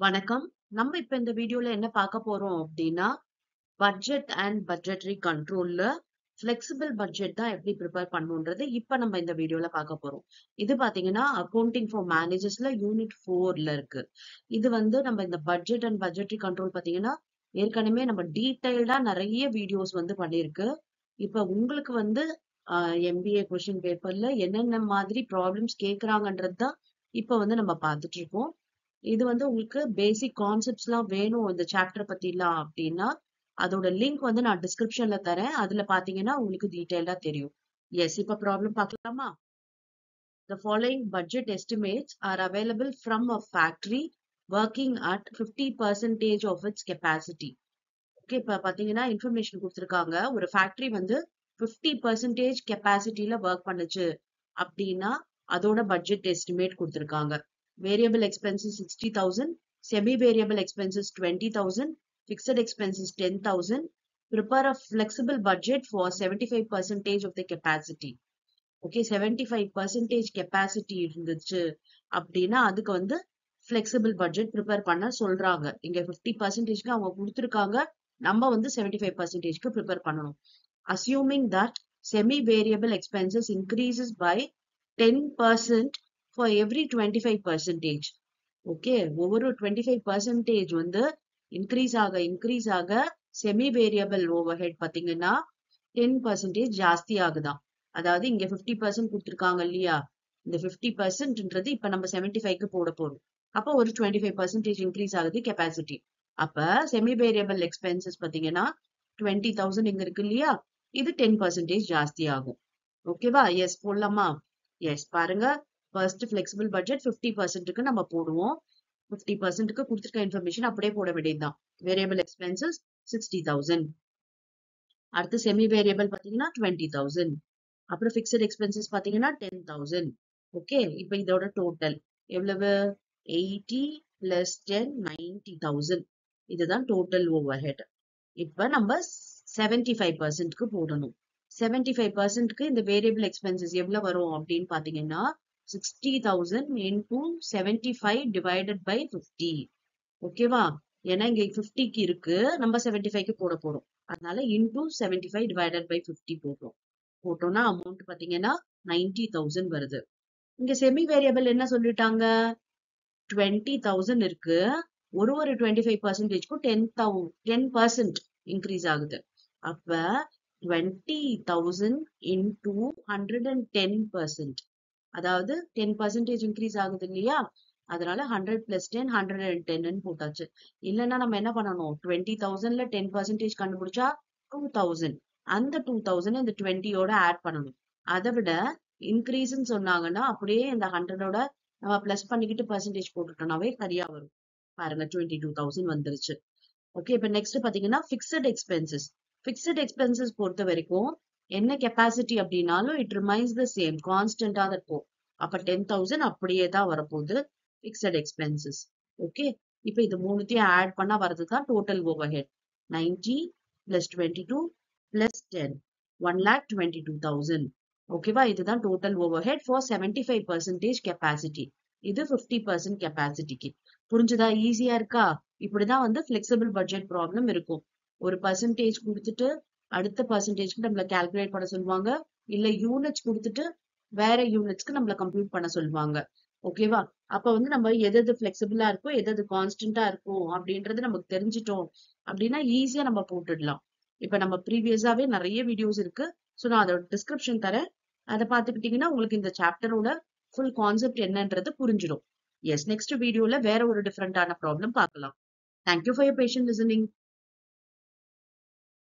வணக்கம். நம்ம இப்ப இந்த வீடியோல என்ன பார்க்க போறோம் அப்படின்னா, பட்ஜெட் அண்ட் பட்ஜெட்டரி கண்ட்ரோல்ல ஃப்ளெக்சிபிள் பட்ஜெட் தான் எப்படி ப்ரிப்பேர் பண்ணணும்ன்றது இப்ப நம்ம இந்த வீடியோல பார்க்க போறோம். இது பார்த்தீங்கன்னா, அக்கவுண்டிங் ஃபார் மேனேஜர்ஸ்ல யூனிட் 4ல இருக்கு. இது நம்ம இந்த பட்ஜெட் அண்ட் பட்ஜெட்டரி கண்ட்ரோல் பார்த்தீங்கன்னா, ஏற்கனவே நம்ம டீடைல்டா நெறைய வீடியோஸ் பண்ணியிருக்கு. இப்ப உங்களுக்கு எம்பிஏ கொஸ்டின் பேப்பர்ல என்னென்ன மாதிரி ப்ராப்ளம்ஸ் கேட்கறாங்கன்றது தான் இப்ப நம்ம பார்த்துட்டு இருக்கோம். இது உங்களுக்கு பேசிக் கான்செப்ட்ஸ்லாம் வேணும் இந்த சாப்டர் பத்திலாம் அப்படின்னா, அதோட லிங்க் நான் டிஸ்கிரிப்ஷன்ல தரேன். அதுல பாத்தீங்கன்னா உங்களுக்கு டீடைல்டா தெரியும். எஸ், இப்ப ப்ராப்ளம் பார்க்கலாமா? The following budget estimates are available from a factory working at 50% of its capacity. Okay, இப்ப பாத்தீங்கன்னா இன்ஃபர்மேஷன் கொடுத்திருக்காங்க. ஒரு ஃபேக்டரி 50% கெப்பாசிட்டில ஒர்க் பண்ணுச்சு அப்படின்னா அதோட பட்ஜெட் எஸ்டிமேட் கொடுத்திருக்காங்க. Variable expenses 60,000, semi-variable expenses 20,000, fixed expenses 10,000. Prepare a flexible budget for 75% of the capacity. Okay, 75% capacity இருந்துச்சு அப்படின்னா அதுக்கு flexible budget prepare பண்ண சொல்றாங்க. இங்க 50%க்கு அவங்க கொடுத்திருக்காங்க. நம்ம 75%க்கு prepare பண்ணணும். Assuming that semi-variable expenses increases by 10% for every 25%. Okay, ஒவ்வொரு 25% இன்க்ரீஸ் ஆக செமி வேரியபிள் ஓவர்ஹெட் பாத்தீங்கன்னா 10% ஜாஸ்தி ஆகுதான். அதாவது இங்க 50% கொடுத்திருக்காங்க இல்லையா, இந்த 50%ன்றது இப்ப நம்ம 75க்கு போட போறோம். அப்ப ஒரு 25% இன்க்ரீஸ் ஆகுது கெப்பாசிட்டி. அப்ப செமி வேரியபிள் எக்ஸ்பென்சஸ் பாத்தீங்கன்னா 20,000 இங்க இருக்கு இல்லையா, இது 10% ஜாஸ்தி ஆகும். ஓகேவா? எஸ் போடலாமா? எஸ், பாருங்க. ஃபர்ஸ்ட் ஃபிளெக்சிபிள் பட்ஜெட் 50%க்கு நம்ம போடுவோம். 50%க்கு கொடுத்திருக்க இன்ஃபர்மேஷன் அப்படியே போட வேண்டியதுதான். Variable expenses 60,000. அடுத்து செமி வேரியபிள் பாத்தீங்கன்னா 20,000. அப்புறம் ஃபிக்ஸட் எக்ஸ்பென்சஸ் பாத்தீங்கன்னா 10,000. ஓகே, இப்போ இதோட டோட்டல் எவ்வளவு? 80 பிளஸ் 10 90,000. இதுதான் டோட்டல் ஓவர்ஹெட். இப்ப நம்ம 75%க்கு போடணும். 75%க்கு இந்த வேரியபிள் எக்ஸ்பென்சஸ் எவ்வளவு வரும் அப்படின்னு பாத்தீங்கன்னா 60,000 into 75 divided by 50. ஓகேவா? ஏன்னா இங்க 50க்கு இருக்கு, நம்ம 75க்கு போட போறோம். அதனால into 75 divided by 50 போட்டோம். போட்டோம்னா அமௌண்ட் பாத்தீங்கன்னா 90,000 வருது. இங்க செமி வேரியபிள் என்ன சொல்லிட்டாங்க? 20,000 இருக்கு. ஒரு 25%க்கும் 10% இன்க்ரீஸ் ஆகுது. அப்ப 20,000 into 110%. அதாவது 10% இன்க்ரீஸ் ஆகுது இல்லையா, அதனால 100 plus 10 110 போட்டாச்சு. இல்லைன்னா நம்ம என்ன பண்ணணும்? 20,000ல 10% கண்டுபிடிச்சா 2,000. அந்த 2,000 இந்த 20யோட ஆட் பண்ணணும். அதை விட இன்க்ரீஸ்ன்னு சொன்னாங்கன்னா அப்படியே இந்த 100ஓட நம்ம பிளஸ் பண்ணிக்கிட்டு பெர்சன்டேஜ் போட்டுட்டோம்னாவே சரியா வரும். பாருங்க, 22,000 வந்துருச்சு. ஓகே, இப்ப நெக்ஸ்ட் பாத்தீங்கன்னா பிக்சட் எக்ஸ்பென்சஸ். பிக்சட் எக்ஸ்பென்சஸ் பொறுத்த வரைக்கும் என்ன கெப்பாசிட்டி அப்படின்னாலும் இட் ரிமைன்ஸ் த சேம், கான்ஸ்டன்டா தான் இருக்கும். அப்ப 10,000 அப்படியே தான் வரப்போகுது பிக்சட் எக்ஸ்பென்சஸ். ஓகே, இப்ப இது மூணுத்தையும் ஆட் பண்ணா வரதுதான் டோட்டல் ஓவர்ஹெட். 90 plus 22 plus 10 1,22,000. ஓகேவா? இதுதான் டோட்டல் ஓவர்ஹெட் ஃபார் 75% கெப்பாசிட்டி. இது 50% கெப்பாசிட்டிக்கு. புரிஞ்சுதா? ஈஸியா இருக்கா? இப்படிதான் ஃபிளெக்சிபிள் பட்ஜெட் ப்ராப்ளம் இருக்கும். ஒரு பர்சன்டேஜ் கொடுத்துட்டு அடுத்த பர்சன்டேஜ்க்கு நம்மள கால்குலேட் பண்ண சொல்லுவாங்க. இல்ல யூனிட்ஸ் கொடுத்துட்டு வேற யூனிட்ஸ்க்கு நம்மள கம்ப்யூட் பண்ண சொல்லுவாங்க. ஓகேவா? அப்ப நம்ம எது ஃபிளெக்சிபிளா இருக்கும், எது கான்ஸ்டன்டா இருக்கும் அப்படின்றது நமக்கு தெரிஞ்சிட்டோம் அப்படின்னா ஈஸியா நம்ம போட்டுடலாம். இப்ப நம்ம ப்ரீவியஸாவே நிறைய வீடியோஸ் இருக்கு. சோ நான் அதோட டிஸ்கிரிப்ஷன் தரேன். அதை பார்த்துக்கிட்டீங்கன்னா உங்களுக்கு இந்த சாப்டரோட ஃபுல் கான்செப்ட் என்னன்றது புரிஞ்சிடும். எஸ், நெக்ஸ்ட் வீடியோல வேற ஒரு டிஃபரெண்டான ப்ராப்ளம் பார்க்கலாம். Thank you for your patient listening.